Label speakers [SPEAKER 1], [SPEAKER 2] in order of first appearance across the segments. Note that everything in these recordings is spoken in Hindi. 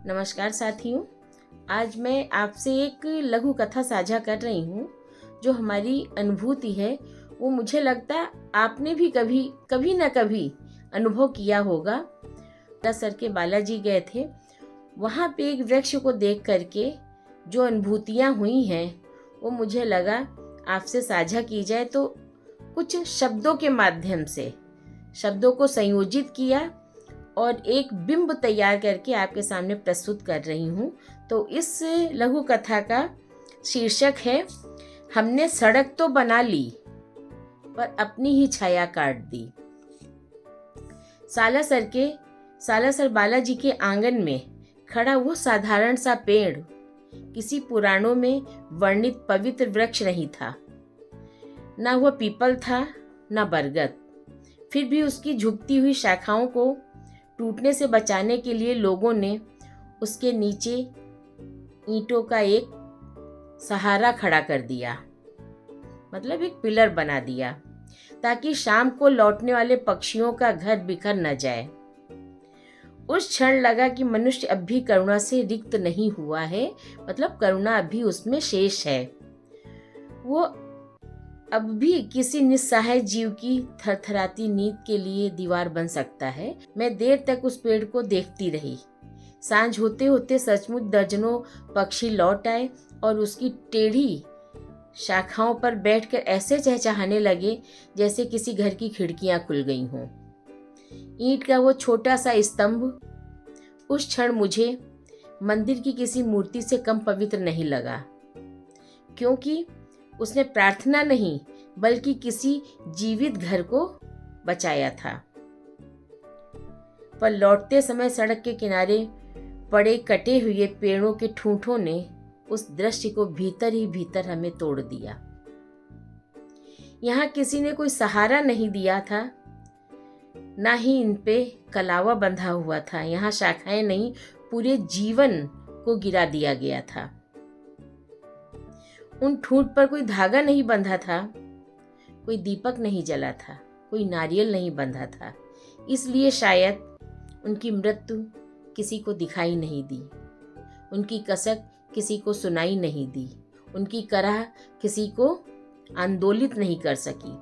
[SPEAKER 1] नमस्कार साथियों। आज मैं आपसे एक लघु कथा साझा कर रही हूँ। जो हमारी अनुभूति है वो मुझे लगता है आपने भी कभी न कभी अनुभव किया होगा। सर के बालाजी गए थे, वहाँ पे एक वृक्ष को देख करके जो अनुभूतियाँ हुई हैं वो मुझे लगा आपसे साझा की जाए। तो कुछ शब्दों के माध्यम से शब्दों को संयोजित किया और एक बिंब तैयार करके आपके सामने प्रस्तुत कर रही हूँ। तो इस लघु कथा का शीर्षक है, हमने सड़क तो बना ली पर अपनी ही छाया काट दी। सालासर बालाजी के आंगन में खड़ा वो साधारण सा पेड़ किसी पुराणों में वर्णित पवित्र वृक्ष नहीं था। ना वह पीपल था ना बरगद। फिर भी उसकी झुकती हुई शाखाओं को टूटने से बचाने के लिए लोगों ने उसके नीचे ईंटों का एक सहारा खड़ा कर दिया, मतलब एक पिलर बना दिया, ताकि शाम को लौटने वाले पक्षियों का घर बिखर न जाए। उस क्षण लगा कि मनुष्य अब भी करुणा से रिक्त नहीं हुआ है, मतलब करुणा अभी उसमें शेष है। वो अब भी किसी निस्सहाय जीव की थरथराती नींद के लिए दीवार बन सकता है। मैं देर तक उस पेड़ को देखती रही। सांझ होते होते सचमुच दर्जनों पक्षी लौट आए और उसकी टेढ़ी शाखाओं पर बैठकर ऐसे चहचहाने लगे जैसे किसी घर की खिड़कियां खुल गई हों। ईंट का वो छोटा सा स्तंभ उस क्षण मुझे मंदिर की किसी मूर्ति से कम पवित्र नहीं लगा, क्योंकि उसने प्रार्थना नहीं बल्कि किसी जीवित घर को बचाया था। पर लौटते समय सड़क के किनारे पड़े कटे हुए पेड़ों के ठूंठों ने उस दृश्य को भीतर ही भीतर हमें तोड़ दिया। यहाँ किसी ने कोई सहारा नहीं दिया था, ना ही इन पे कलावा बंधा हुआ था। यहाँ शाखाएं नहीं, पूरे जीवन को गिरा दिया गया था। उन ठूंठ पर कोई धागा नहीं बंधा था, कोई दीपक नहीं जला था, कोई नारियल नहीं बंधा था। इसलिए शायद उनकी मृत्यु किसी को दिखाई नहीं दी, उनकी कसक किसी को सुनाई नहीं दी, उनकी कराह किसी को आंदोलित नहीं कर सकी।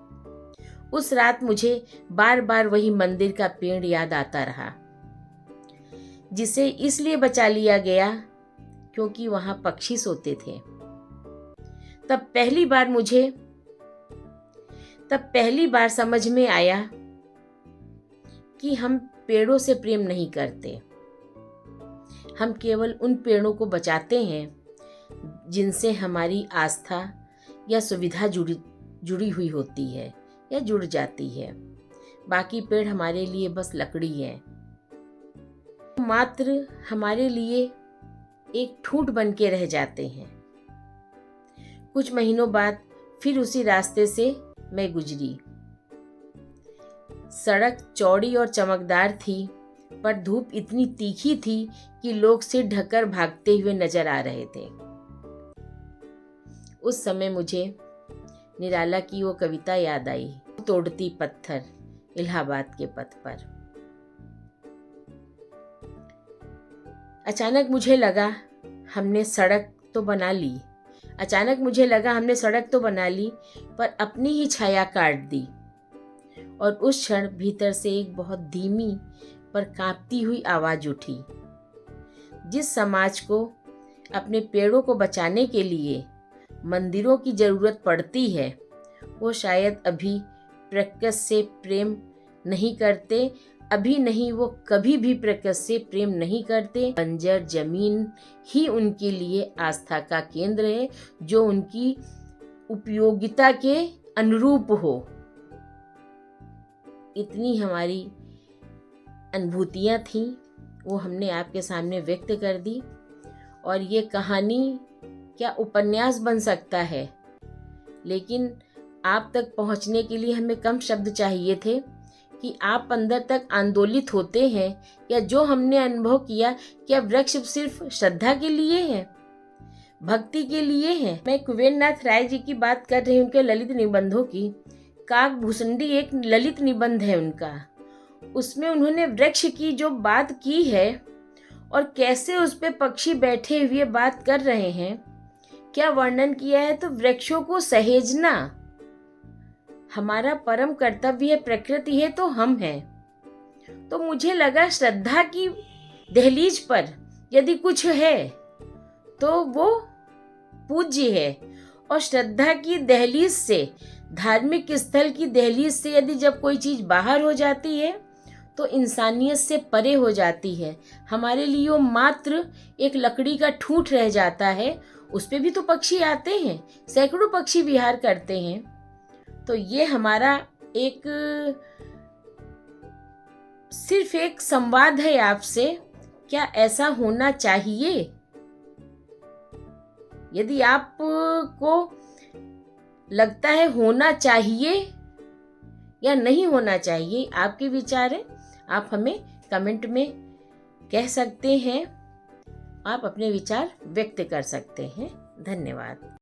[SPEAKER 1] उस रात मुझे बार बार वही मंदिर का पेड़ याद आता रहा, जिसे इसलिए बचा लिया गया क्योंकि वहां पक्षी सोते थे। तब पहली बार समझ में आया कि हम पेड़ों से प्रेम नहीं करते। हम केवल उन पेड़ों को बचाते हैं जिनसे हमारी आस्था या सुविधा जुड़ी हुई होती है या जुड़ जाती है। बाकी पेड़ हमारे लिए बस लकड़ी है, मात्र हमारे लिए एक ठूंठ बन के रह जाते हैं। कुछ महीनों बाद फिर उसी रास्ते से मैं गुजरी। सड़क चौड़ी और चमकदार थी, पर धूप इतनी तीखी थी कि लोग सिर ढककर भागते हुए नजर आ रहे थे। उस समय मुझे निराला की वो कविता याद आई, तोड़ती पत्थर इलाहाबाद के पथ पर। अचानक मुझे लगा हमने सड़क तो बना ली पर अपनी ही छाया काट दी। और उस क्षण भीतर से एक बहुत धीमी पर कांपती हुई आवाज उठी। जिस समाज को अपने पेड़ों को बचाने के लिए मंदिरों की जरूरत पड़ती है, वो शायद अभी प्रकृति से प्रेम नहीं करते, अभी नहीं, वो कभी भी प्रकृति से प्रेम नहीं करते। बंजर जमीन ही उनके लिए आस्था का केंद्र है, जो उनकी उपयोगिता के अनुरूप हो। इतनी हमारी अनुभूतियाँ थीं, वो हमने आपके सामने व्यक्त कर दी। और ये कहानी क्या उपन्यास बन सकता है, लेकिन आप तक पहुंचने के लिए हमें कम शब्द चाहिए थे कि आप अंदर तक आंदोलित होते हैं। या जो हमने अनुभव किया, क्या वृक्ष सिर्फ श्रद्धा के लिए है, भक्ति के लिए है? मैं कुबेरनाथ राय जी की बात कर रही हूँ, उनके ललित निबंधों की। काक भूसुंडी एक ललित निबंध है उनका। उसमें उन्होंने वृक्ष की जो बात की है और कैसे उस पे पक्षी बैठे हुए बात कर रहे हैं, क्या वर्णन किया है। तो वृक्षों को सहेजना हमारा परम कर्तव्य है, प्रकृति है तो हम हैं। तो मुझे लगा श्रद्धा की दहलीज पर यदि कुछ है तो वो पूज्य है, और श्रद्धा की दहलीज से, धार्मिक स्थल की दहलीज से यदि जब कोई चीज बाहर हो जाती है तो इंसानियत से परे हो जाती है। हमारे लिए वो मात्र एक लकड़ी का ठूंठ रह जाता है। उस पे भी तो पक्षी आते हैं, सैकड़ों पक्षी विहार करते हैं। तो ये हमारा एक सिर्फ एक संवाद है आपसे, क्या ऐसा होना चाहिए? यदि आपको लगता है होना चाहिए या नहीं होना चाहिए, आपके विचार है, आप हमें कमेंट में कह सकते हैं, आप अपने विचार व्यक्त कर सकते हैं। धन्यवाद।